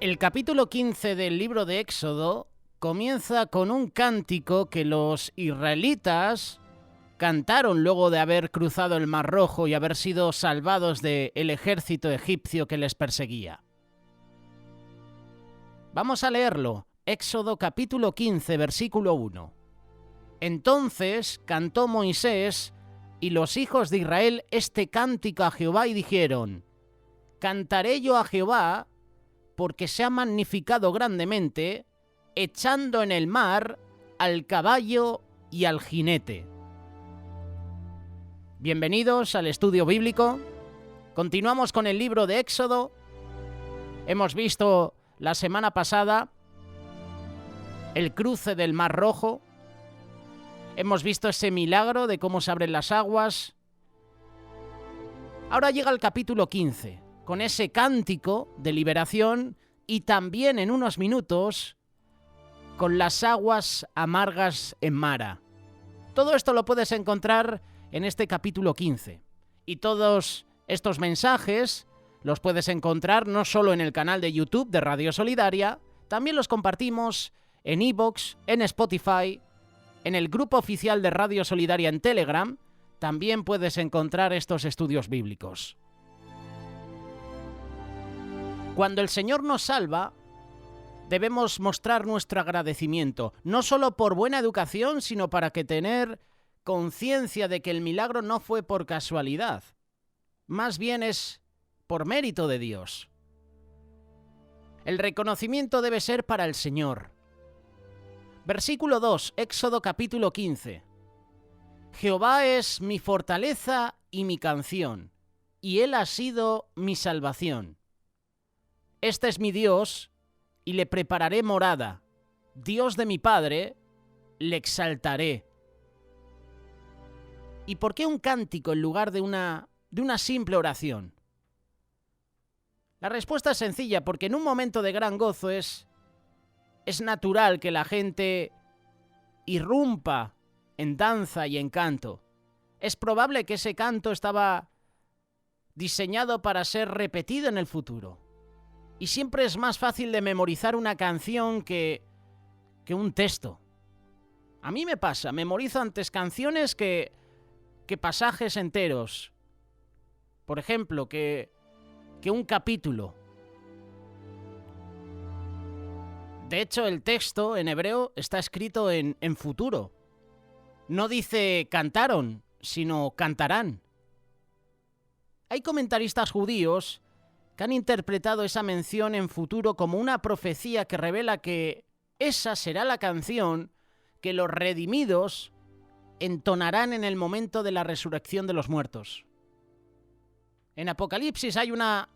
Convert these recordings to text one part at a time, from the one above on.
El capítulo 15 del libro de Éxodo comienza con un cántico que los israelitas cantaron luego de haber cruzado el Mar Rojo y haber sido salvados del ejército egipcio que les perseguía. Vamos a leerlo. Éxodo capítulo 15, versículo 1. Entonces cantó Moisés y los hijos de Israel este cántico a Jehová y dijeron: Cantaré yo a Jehová porque se ha magnificado grandemente, echando en el mar al caballo y al jinete. Bienvenidos al estudio bíblico. Continuamos con el libro de Éxodo. Hemos visto la semana pasada el cruce del Mar Rojo. Hemos visto ese milagro de cómo se abren las aguas. Ahora llega el capítulo 15, con ese cántico de liberación y también en unos minutos con las aguas amargas en Mara. Todo esto lo puedes encontrar en este capítulo 15. Y todos estos mensajes los puedes encontrar no solo en el canal de YouTube de Radio Solidaria, también los compartimos en iVoox, en Spotify, en el grupo oficial de Radio Solidaria en Telegram. También puedes encontrar estos estudios bíblicos. Cuando el Señor nos salva, debemos mostrar nuestro agradecimiento, no solo por buena educación, sino para que tener conciencia de que el milagro no fue por casualidad, más bien es por mérito de Dios. El reconocimiento debe ser para el Señor. Versículo 2, Éxodo capítulo 15. Jehová es mi fortaleza y mi canción, y Él ha sido mi salvación. Este es mi Dios, y le prepararé morada. Dios de mi Padre, le exaltaré. ¿Y por qué un cántico en lugar de una simple oración? La respuesta es sencilla, porque en un momento de gran gozo es natural que la gente irrumpa en danza y en canto. Es probable que ese canto estaba diseñado para ser repetido en el futuro. Y siempre es más fácil de memorizar una canción que un texto. A mí me pasa, memorizo antes canciones que pasajes enteros. Por ejemplo, que un capítulo. De hecho, el texto en hebreo está escrito en futuro. No dice cantaron, sino cantarán. Hay comentaristas judíos que han interpretado esa mención en futuro como una profecía que revela que esa será la canción que los redimidos entonarán en el momento de la resurrección de los muertos. En Apocalipsis hay una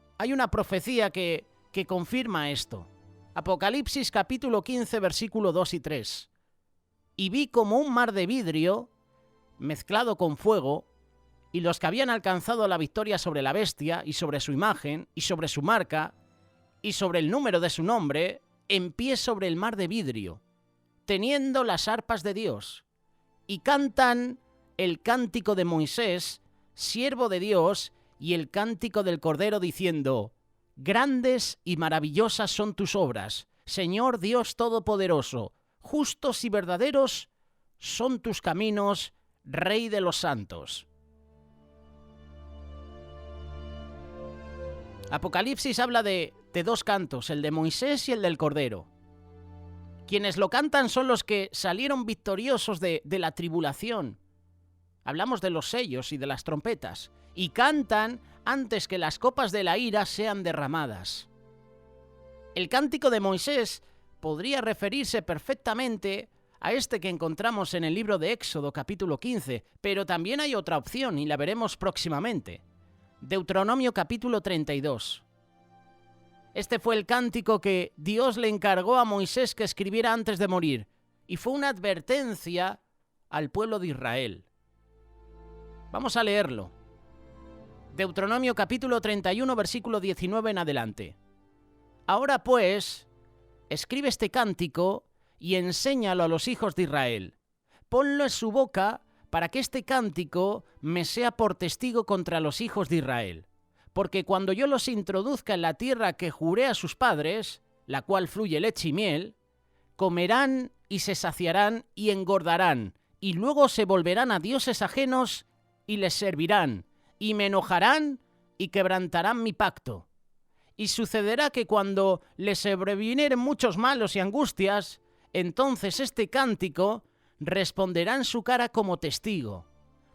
profecía que confirma esto. Apocalipsis capítulo 15, versículo 2 y 3. Y vi como un mar de vidrio mezclado con fuego, y los que habían alcanzado la victoria sobre la bestia, y sobre su imagen, y sobre su marca, y sobre el número de su nombre, en pie sobre el mar de vidrio, teniendo las arpas de Dios, y cantan el cántico de Moisés, siervo de Dios, y el cántico del Cordero, diciendo: Grandes y maravillosas son tus obras, Señor Dios Todopoderoso, justos y verdaderos son tus caminos, Rey de los santos. Apocalipsis habla de dos cantos, el de Moisés y el del Cordero. Quienes lo cantan son los que salieron victoriosos de la tribulación. Hablamos de los sellos y de las trompetas. Y cantan antes que las copas de la ira sean derramadas. El cántico de Moisés podría referirse perfectamente a este que encontramos en el libro de Éxodo capítulo 15, pero también hay otra opción y la veremos próximamente. Deuteronomio capítulo 32. Este fue el cántico que Dios le encargó a Moisés que escribiera antes de morir, y fue una advertencia al pueblo de Israel. Vamos a leerlo. Deuteronomio capítulo 31, versículo 19 en adelante. Ahora pues, escribe este cántico y enséñalo a los hijos de Israel. Ponlo en su boca para que este cántico me sea por testigo contra los hijos de Israel. Porque cuando yo los introduzca en la tierra que juré a sus padres, la cual fluye leche y miel, comerán y se saciarán y engordarán, y luego se volverán a dioses ajenos y les servirán, y me enojarán y quebrantarán mi pacto. Y sucederá que cuando les sobrevinieren muchos malos y angustias, entonces este cántico responderá en su cara como testigo,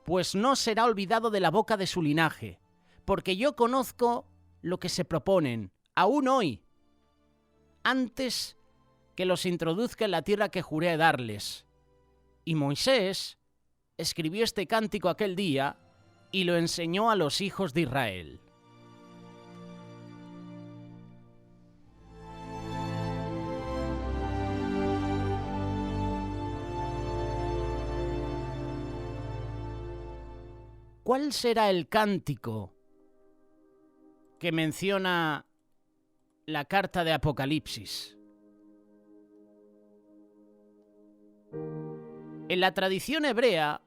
pues no será olvidado de la boca de su linaje, porque yo conozco lo que se proponen, aún hoy, antes que los introduzca en la tierra que juré darles. Y Moisés escribió este cántico aquel día y lo enseñó a los hijos de Israel. ¿Cuál será el cántico que menciona la carta de Apocalipsis? En la tradición hebrea,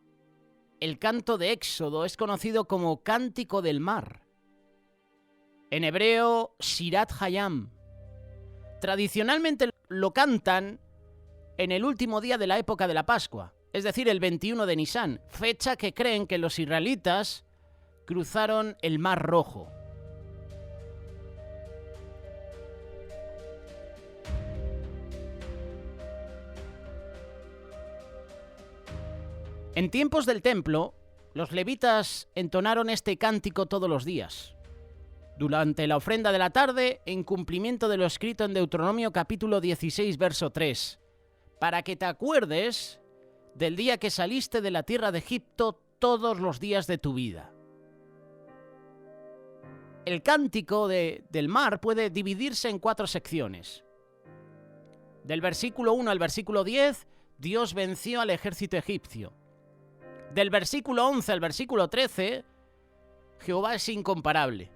el canto de Éxodo es conocido como Cántico del Mar. En hebreo, Shirat Hayam. Tradicionalmente lo cantan en el último día de la época de la Pascua, es decir, el 21 de Nisán, fecha que creen que los israelitas cruzaron el Mar Rojo. En tiempos del templo, los levitas entonaron este cántico todos los días. Durante la ofrenda de la tarde, en cumplimiento de lo escrito en Deuteronomio capítulo 16, verso 3, para que te acuerdes del día que saliste de la tierra de Egipto todos los días de tu vida. El cántico del mar puede dividirse en 4 secciones. Del versículo 1 al versículo 10, Dios venció al ejército egipcio. Del versículo 11 al versículo 13, Jehová es incomparable.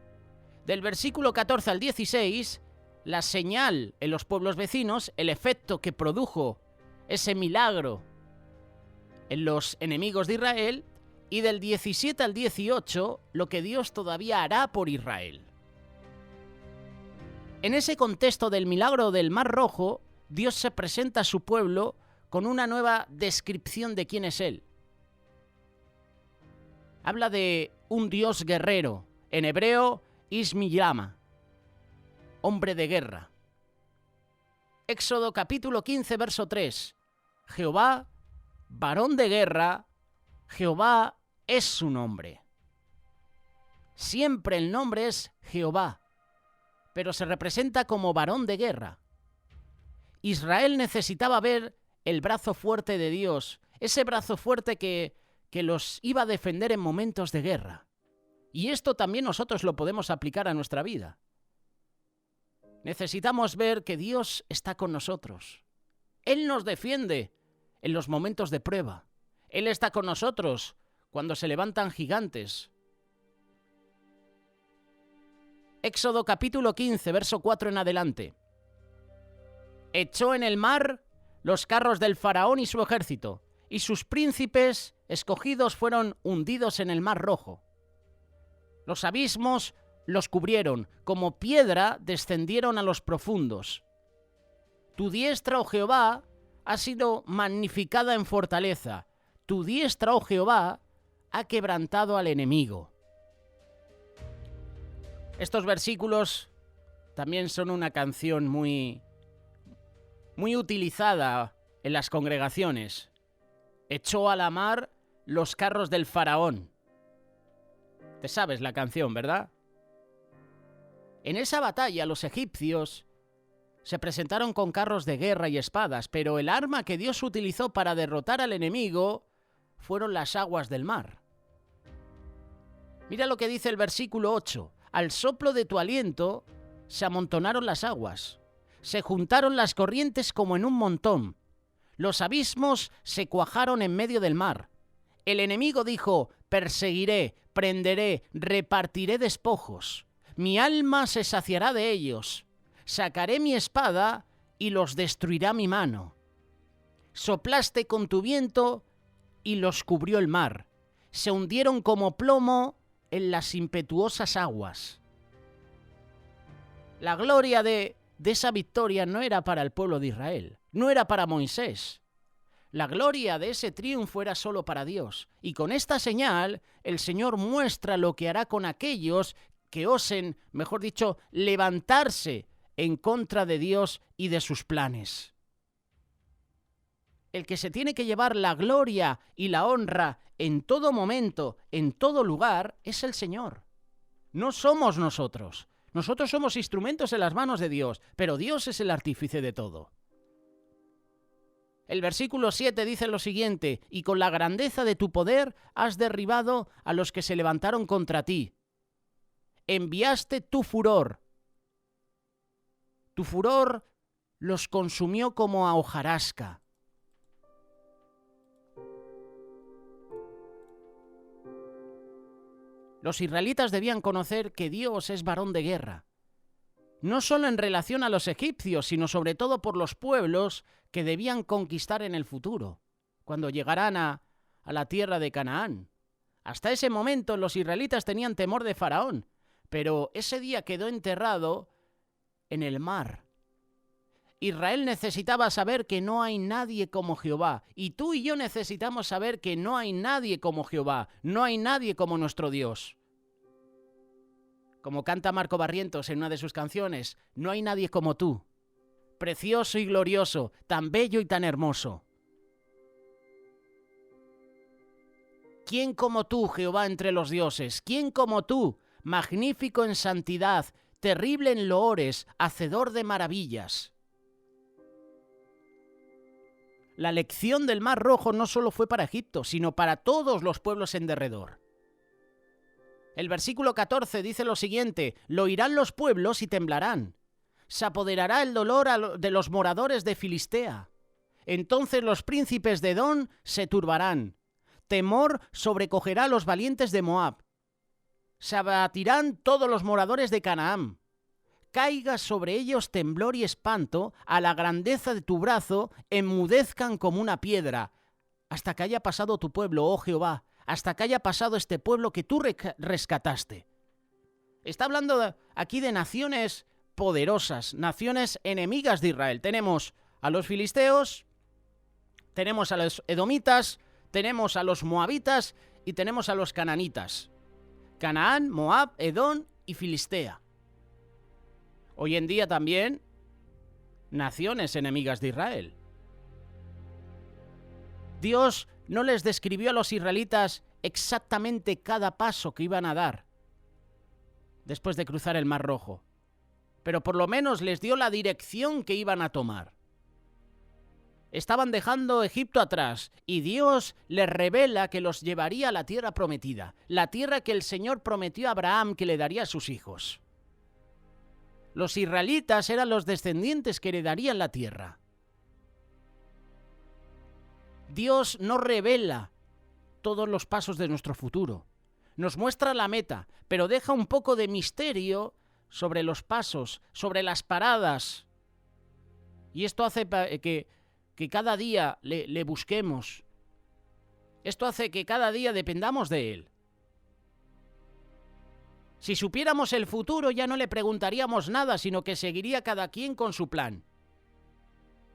Del versículo 14 al 16, la señal en los pueblos vecinos, el efecto que produjo ese milagro en los enemigos de Israel, y del 17 al 18, lo que Dios todavía hará por Israel. En ese contexto del milagro del Mar Rojo, Dios se presenta a su pueblo con una nueva descripción de quién es Él. Habla de un Dios guerrero, en hebreo, Ismiyama, hombre de guerra. Éxodo capítulo 15, verso 3. Jehová, varón de guerra, Jehová es su nombre. Siempre el nombre es Jehová, pero se representa como varón de guerra. Israel necesitaba ver el brazo fuerte de Dios, ese brazo fuerte que los iba a defender en momentos de guerra. Y esto también nosotros lo podemos aplicar a nuestra vida. Necesitamos ver que Dios está con nosotros. Él nos defiende en los momentos de prueba. Él está con nosotros cuando se levantan gigantes. Éxodo capítulo 15, verso 4 en adelante. Echó en el mar los carros del faraón y su ejército, y sus príncipes escogidos fueron hundidos en el Mar Rojo. Los abismos los cubrieron, como piedra descendieron a los profundos. Tu diestra, oh Jehová, ha sido magnificada en fortaleza. Tu diestra, oh Jehová, ha quebrantado al enemigo. Estos versículos también son una canción muy utilizada en las congregaciones. Echó a la mar los carros del faraón. Te sabes la canción, ¿verdad? En esa batalla los egipcios se presentaron con carros de guerra y espadas, pero el arma que Dios utilizó para derrotar al enemigo fueron las aguas del mar. Mira lo que dice el versículo 8. Al soplo de tu aliento se amontonaron las aguas, se juntaron las corrientes como en un montón. Los abismos se cuajaron en medio del mar. El enemigo dijo: perseguiré, prenderé, repartiré despojos. Mi alma se saciará de ellos. Sacaré mi espada y los destruirá mi mano. Soplaste con tu viento y los cubrió el mar. Se hundieron como plomo en las impetuosas aguas. La gloria de de esa victoria no era para el pueblo de Israel, no era para Moisés. La gloria de ese triunfo era solo para Dios. Y con esta señal, el Señor muestra lo que hará con aquellos que osen, mejor dicho, levantarse en contra de Dios y de sus planes. El que se tiene que llevar la gloria y la honra en todo momento, en todo lugar, es el Señor. No somos nosotros. Nosotros somos instrumentos en las manos de Dios, pero Dios es el artífice de todo. El versículo 7 dice lo siguiente: y con la grandeza de tu poder has derribado a los que se levantaron contra ti. Enviaste tu furor. Tu furor los consumió como a hojarasca. Los israelitas debían conocer que Dios es varón de guerra, no solo en relación a los egipcios, sino sobre todo por los pueblos que debían conquistar en el futuro, cuando llegarán a la tierra de Canaán. Hasta ese momento los israelitas tenían temor de Faraón, pero ese día quedó enterrado en el mar. Israel necesitaba saber que no hay nadie como Jehová, y tú y yo necesitamos saber que no hay nadie como Jehová, no hay nadie como nuestro Dios. Como canta Marco Barrientos en una de sus canciones, no hay nadie como tú, precioso y glorioso, tan bello y tan hermoso. ¿Quién como tú, Jehová, entre los dioses? ¿Quién como tú, magnífico en santidad, terrible en loores, hacedor de maravillas? La lección del Mar Rojo no solo fue para Egipto, sino para todos los pueblos en derredor. El versículo 14 dice lo siguiente: lo oirán los pueblos y temblarán. Se apoderará el dolor de los moradores de Filistea. Entonces los príncipes de Edom se turbarán. Temor sobrecogerá a los valientes de Moab. Se abatirán todos los moradores de Canaán. Caiga sobre ellos temblor y espanto, a la grandeza de tu brazo enmudezcan como una piedra, hasta que haya pasado tu pueblo, oh Jehová, hasta que haya pasado este pueblo que tú rescataste. Está hablando aquí de naciones poderosas, naciones enemigas de Israel. Tenemos a los filisteos, tenemos a los edomitas, tenemos a los moabitas y tenemos a los cananitas. Canaán, Moab, Edom y Filistea. Hoy en día también naciones enemigas de Israel. Dios no les describió a los israelitas exactamente cada paso que iban a dar después de cruzar el Mar Rojo, pero por lo menos les dio la dirección que iban a tomar. Estaban dejando Egipto atrás y Dios les revela que los llevaría a la tierra prometida, la tierra que el Señor prometió a Abraham que le daría a sus hijos. Los israelitas eran los descendientes que heredarían la tierra. Dios nos revela todos los pasos de nuestro futuro. Nos muestra la meta, pero deja un poco de misterio sobre los pasos, sobre las paradas. Y esto hace que cada día le busquemos. Esto hace que cada día dependamos de Él. Si supiéramos el futuro ya no le preguntaríamos nada, sino que seguiría cada quien con su plan.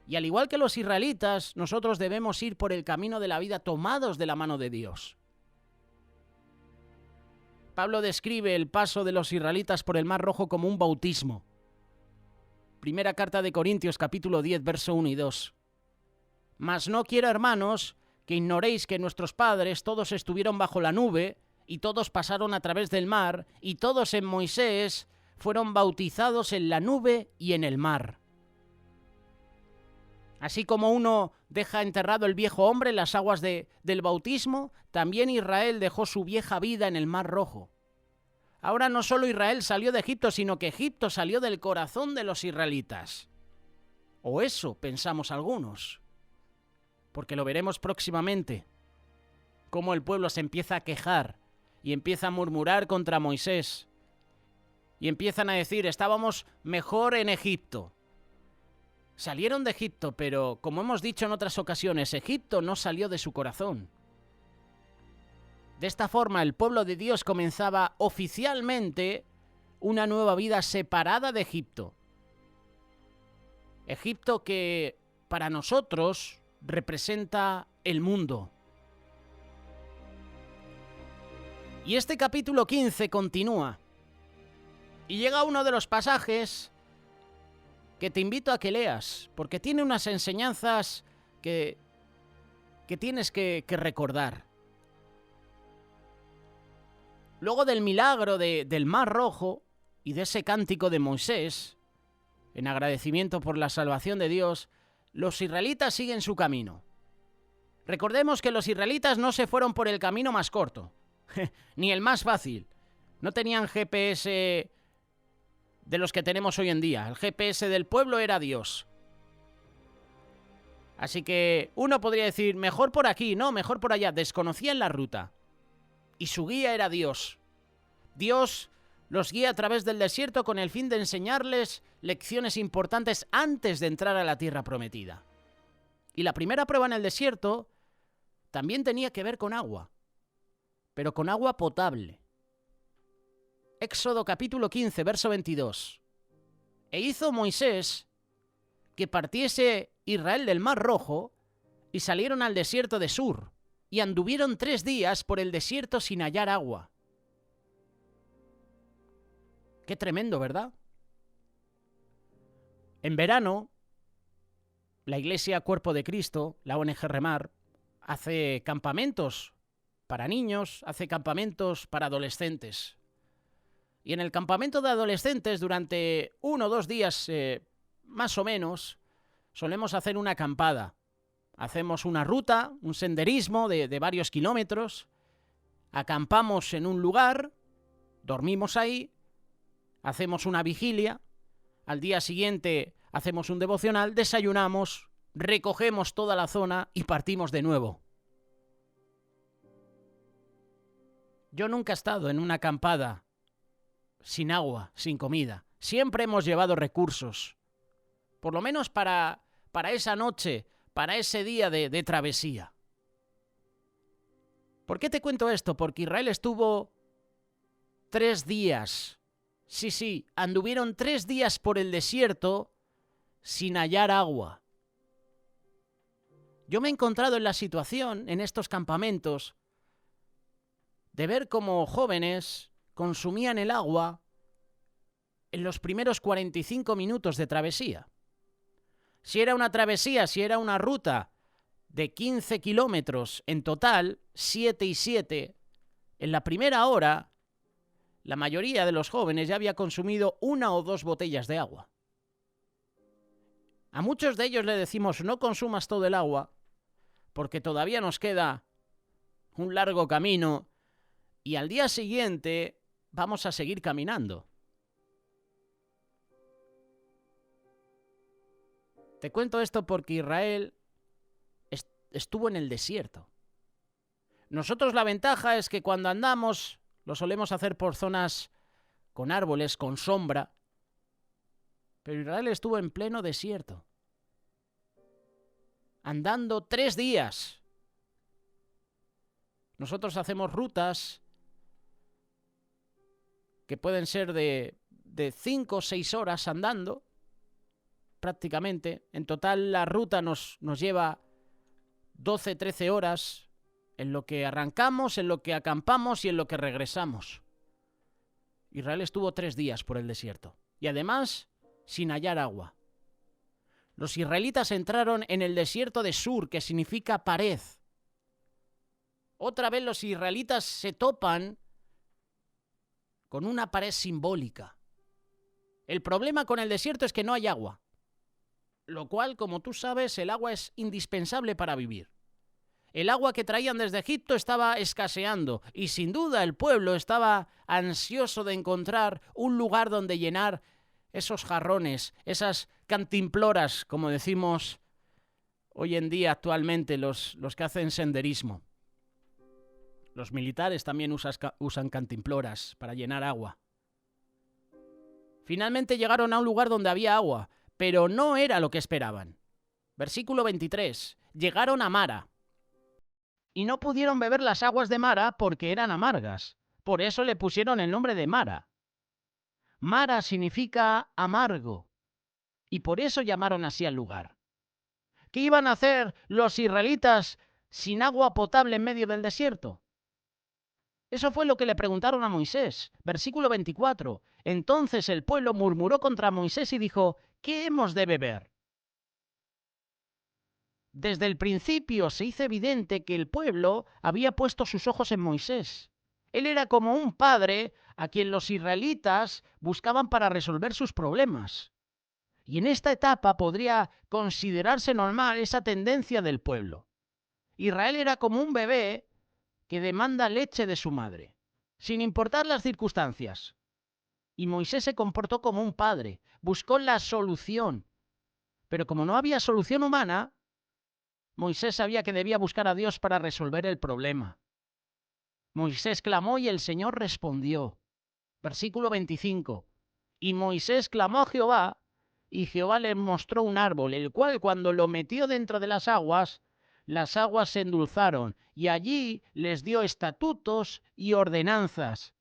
Y al igual que los israelitas, nosotros debemos ir por el camino de la vida tomados de la mano de Dios. Pablo describe el paso de los israelitas por el Mar Rojo como un bautismo. Primera carta de Corintios, capítulo 10, verso 1 y 2. Mas no quiero, hermanos, que ignoréis que nuestros padres todos estuvieron bajo la nube, y todos pasaron a través del mar, y todos en Moisés fueron bautizados en la nube y en el mar. Así como uno deja enterrado el viejo hombre en las aguas del bautismo, también Israel dejó su vieja vida en el Mar Rojo. Ahora no solo Israel salió de Egipto, sino que Egipto salió del corazón de los israelitas. O eso pensamos algunos, porque lo veremos próximamente, cómo el pueblo se empieza a quejar y empieza a murmurar contra Moisés. Y empiezan a decir, estábamos mejor en Egipto. Salieron de Egipto, pero como hemos dicho en otras ocasiones, Egipto no salió de su corazón. De esta forma, el pueblo de Dios comenzaba oficialmente una nueva vida separada de Egipto. Egipto que para nosotros representa el mundo. Y este capítulo 15 continúa. Y llega uno de los pasajes que te invito a que leas, porque tiene unas enseñanzas que tienes que recordar. Luego del milagro del Mar Rojo y de ese cántico de Moisés, en agradecimiento por la salvación de Dios, los israelitas siguen su camino. Recordemos que los israelitas no se fueron por el camino más corto, ni el más fácil. No tenían GPS de los que tenemos hoy en día. El GPS del pueblo era Dios. Así que uno podría decir, mejor por aquí, no, mejor por allá. Desconocían la ruta. Y su guía era Dios. Dios los guía a través del desierto con el fin de enseñarles lecciones importantes antes de entrar a la tierra prometida. Y la primera prueba en el desierto también tenía que ver con agua, pero con agua potable. Éxodo capítulo 15, verso 22. E hizo Moisés que partiese Israel del Mar Rojo y salieron al desierto de Sur y anduvieron 3 días por el desierto sin hallar agua. Qué tremendo, ¿verdad? En verano, la Iglesia Cuerpo de Cristo, la ONG Remar, hace campamentos para niños, hace campamentos para adolescentes. Y en el campamento de adolescentes, durante 1 o 2 días más o menos, solemos hacer una acampada. Hacemos una ruta, un senderismo de varios kilómetros, acampamos en un lugar, dormimos ahí, hacemos una vigilia, al día siguiente hacemos un devocional, desayunamos, recogemos toda la zona y partimos de nuevo. Yo nunca he estado en una acampada sin agua, sin comida. Siempre hemos llevado recursos, por lo menos para esa noche, para ese día de travesía. ¿Por qué te cuento esto? Porque Israel estuvo 3 días. Sí, anduvieron 3 días por el desierto sin hallar agua. Yo me he encontrado en la situación, en estos campamentos, de ver cómo jóvenes consumían el agua en los primeros 45 minutos de travesía. Si era una travesía, si era una ruta de 15 kilómetros en total, 7 y 7, en la primera hora, la mayoría de los jóvenes ya había consumido 1 o 2 botellas de agua. A muchos de ellos le decimos, no consumas todo el agua, porque todavía nos queda un largo camino y al día siguiente vamos a seguir caminando. Te cuento esto porque Israel estuvo en el desierto. Nosotros la ventaja es que cuando andamos lo solemos hacer por zonas con árboles, con sombra, pero Israel estuvo en pleno desierto, andando 3 días. Nosotros hacemos rutas que pueden ser de 5 o 6 horas andando, prácticamente. En total la ruta nos lleva 12, 13 horas en lo que arrancamos, en lo que acampamos y en lo que regresamos. Israel estuvo 3 días por el desierto y además sin hallar agua. Los israelitas entraron en el desierto de Sur, que significa pared. Otra vez los israelitas se topan con una pared simbólica. El problema con el desierto es que no hay agua, lo cual, como tú sabes, el agua es indispensable para vivir. El agua que traían desde Egipto estaba escaseando y sin duda el pueblo estaba ansioso de encontrar un lugar donde llenar esos jarrones, esas cantimploras, como decimos hoy en día actualmente los que hacen senderismo. Los militares también usan cantimploras para llenar agua. Finalmente llegaron a un lugar donde había agua, pero no era lo que esperaban. Versículo 23. Llegaron a Mara y no pudieron beber las aguas de Mara porque eran amargas. Por eso le pusieron el nombre de Mara. Mara significa amargo. y por eso llamaron así al lugar. ¿Qué iban a hacer los israelitas sin agua potable en medio del desierto? Eso fue lo que le preguntaron a Moisés. Versículo 24. Entonces el pueblo murmuró contra Moisés y dijo: ¿qué hemos de beber? Desde el principio se hizo evidente que el pueblo había puesto sus ojos en Moisés. Él era como un padre a quien los israelitas buscaban para resolver sus problemas. Y en esta etapa podría considerarse normal esa tendencia del pueblo. Israel era como un bebé que demanda leche de su madre, sin importar las circunstancias. Y Moisés se comportó como un padre, buscó la solución. Pero como no había solución humana, Moisés sabía que debía buscar a Dios para resolver el problema. Moisés clamó y el Señor respondió. Versículo 25. Y Moisés clamó a Jehová, y Jehová le mostró un árbol, el cual cuando lo metió dentro de las aguas se endulzaron, y allí les dio estatutos y ordenanzas,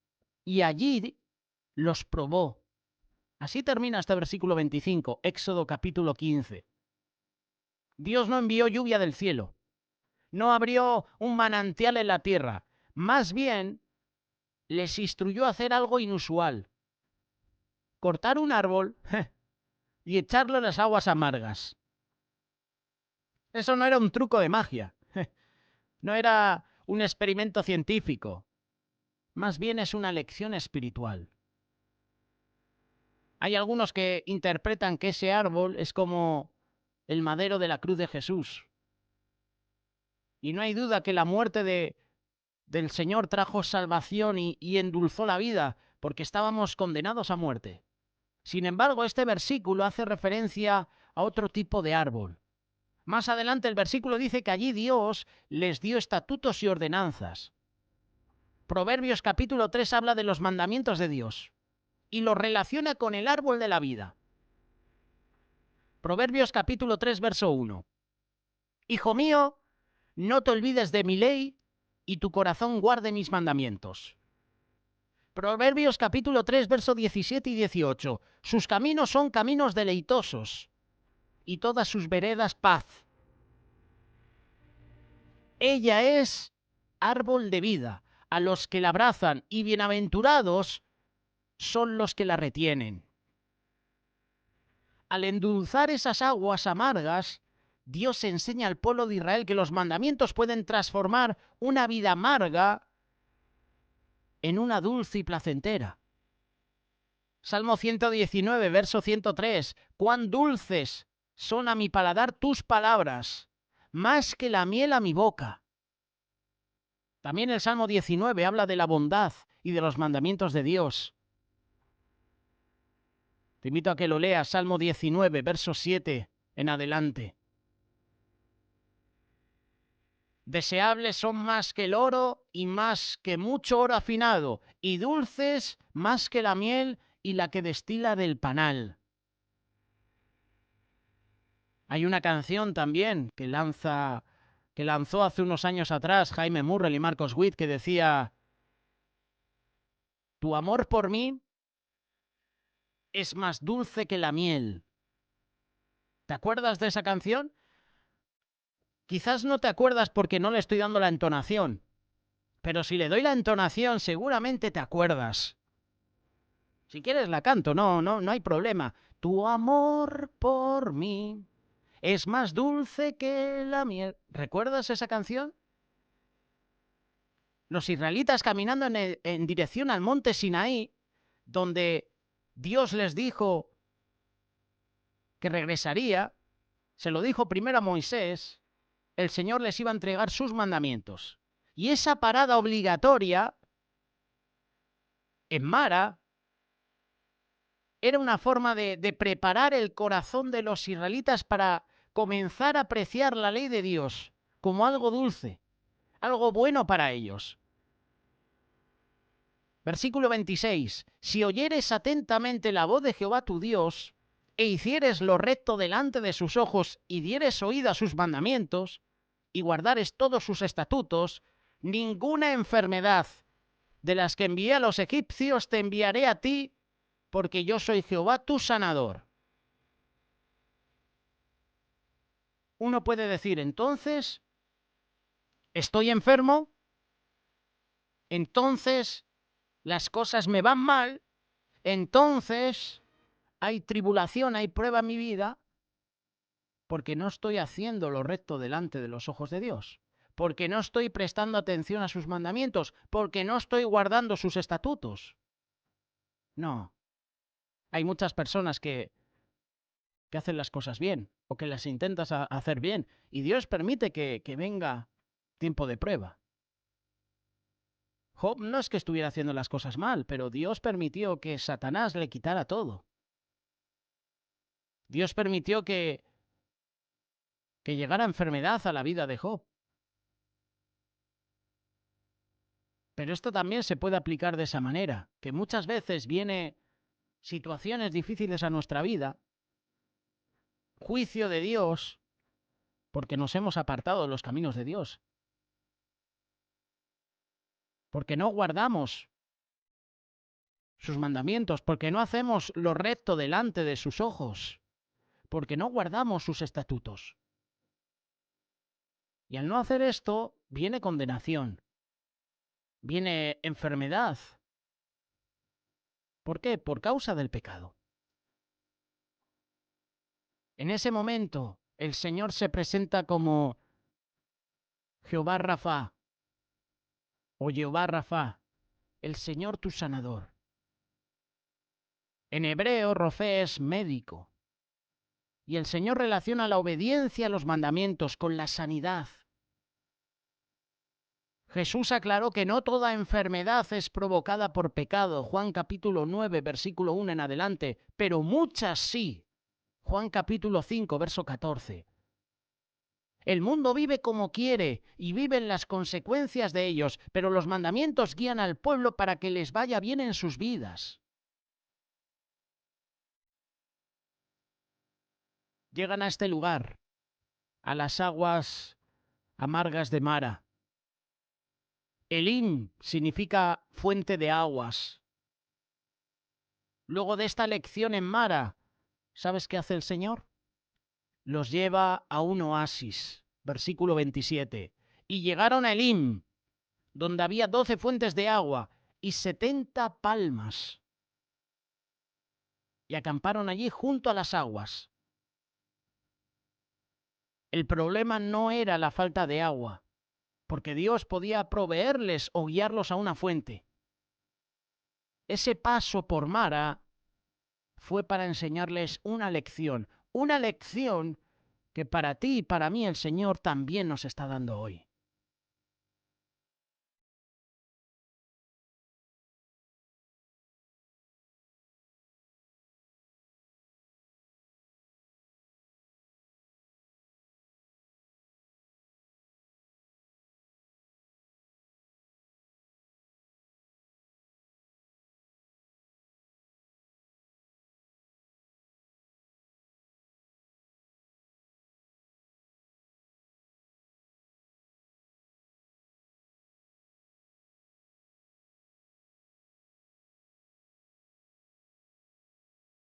y allí los probó. Así termina este versículo 25, Éxodo capítulo 15. Dios no envió lluvia del cielo, no abrió un manantial en la tierra, más bien les instruyó a hacer algo inusual: cortar un árbol y echarlo en las aguas amargas. Eso no era un truco de magia, no era un experimento científico, más bien es una lección espiritual. Hay algunos que interpretan que ese árbol es como el madero de la cruz de Jesús. Y no hay duda que la muerte del Señor trajo salvación y endulzó la vida, porque estábamos condenados a muerte. Sin embargo, este versículo hace referencia a otro tipo de árbol. Más adelante el versículo dice que allí Dios les dio estatutos y ordenanzas. Proverbios capítulo 3 habla de los mandamientos de Dios y los relaciona con el árbol de la vida. Proverbios capítulo 3 verso 1. Hijo mío, no te olvides de mi ley y tu corazón guarde mis mandamientos. Proverbios capítulo 3 verso 17 y 18. Sus caminos son caminos deleitosos y todas sus veredas paz. Ella es árbol de vida a los que la abrazan, y bienaventurados son los que la retienen. Al endulzar esas aguas amargas, Dios enseña al pueblo de Israel que los mandamientos pueden transformar una vida amarga en una dulce y placentera. Salmo 119, verso 103. Cuán dulces son a mi paladar tus palabras, más que la miel a mi boca. También el Salmo 19 habla de la bondad y de los mandamientos de Dios. Te invito a que lo leas, Salmo 19, verso 7 en adelante. Deseables son más que el oro y más que mucho oro afinado, y dulces más que la miel y la que destila del panal. Hay una canción también que lanzó hace unos años atrás Jaime Murrell y Marcos Witt, que decía: tu amor por mí es más dulce que la miel. ¿Te acuerdas de esa canción? Quizás no te acuerdas porque no le estoy dando la entonación, pero si le doy la entonación seguramente te acuerdas. Si quieres la canto, no hay problema. Tu amor por mí es más dulce que la miel. ¿Recuerdas esa canción? Los israelitas caminando en dirección al monte Sinaí, donde Dios les dijo que regresaría, se lo dijo primero a Moisés, el Señor les iba a entregar sus mandamientos. Y esa parada obligatoria en Mara era una forma de preparar el corazón de los israelitas para comenzar a apreciar la ley de Dios como algo dulce, algo bueno para ellos. Versículo 26. Si oyeres atentamente la voz de Jehová tu Dios, e hicieres lo recto delante de sus ojos, y dieres oído a sus mandamientos, y guardares todos sus estatutos, ninguna enfermedad de las que envié a los egipcios te enviaré a ti, porque yo soy Jehová tu sanador. Uno puede decir, entonces, estoy enfermo, entonces las cosas me van mal, entonces hay tribulación, hay prueba en mi vida, porque no estoy haciendo lo recto delante de los ojos de Dios, porque no estoy prestando atención a sus mandamientos, porque no estoy guardando sus estatutos. No, hay muchas personas que hacen las cosas bien o que las intentas hacer bien y Dios permite que venga tiempo de prueba. Job no es que estuviera haciendo las cosas mal, pero Dios permitió que Satanás le quitara todo. Dios permitió que llegara enfermedad a la vida de Job. Pero esto también se puede aplicar de esa manera, que muchas veces viene situaciones difíciles a nuestra vida, juicio de Dios, porque nos hemos apartado de los caminos de Dios, porque no guardamos sus mandamientos, porque no hacemos lo recto delante de sus ojos, porque no guardamos sus estatutos. Y al no hacer esto, viene condenación, viene enfermedad. ¿Por qué? Por causa del pecado. En ese momento, el Señor se presenta como Jehová Rafa o Jehová Rafa, el Señor tu sanador. En hebreo, Rofe es médico. Y el Señor relaciona la obediencia a los mandamientos con la sanidad. Jesús aclaró que no toda enfermedad es provocada por pecado, Juan capítulo 9, versículo 1 en adelante, pero muchas sí. Juan capítulo 5, verso 14. El mundo vive como quiere y viven las consecuencias de ellos, pero los mandamientos guían al pueblo para que les vaya bien en sus vidas. Llegan a este lugar, a las aguas amargas de Mara. Elim significa fuente de aguas. Luego de esta lección en Mara, ¿sabes qué hace el Señor? Los lleva a un oasis, versículo 27. Y llegaron a Elim, donde había 12 fuentes de agua y 70 palmas. Y acamparon allí junto a las aguas. El problema no era la falta de agua, porque Dios podía proveerles o guiarlos a una fuente. Ese paso por Mara fue para enseñarles una lección que para ti y para mí el Señor también nos está dando hoy.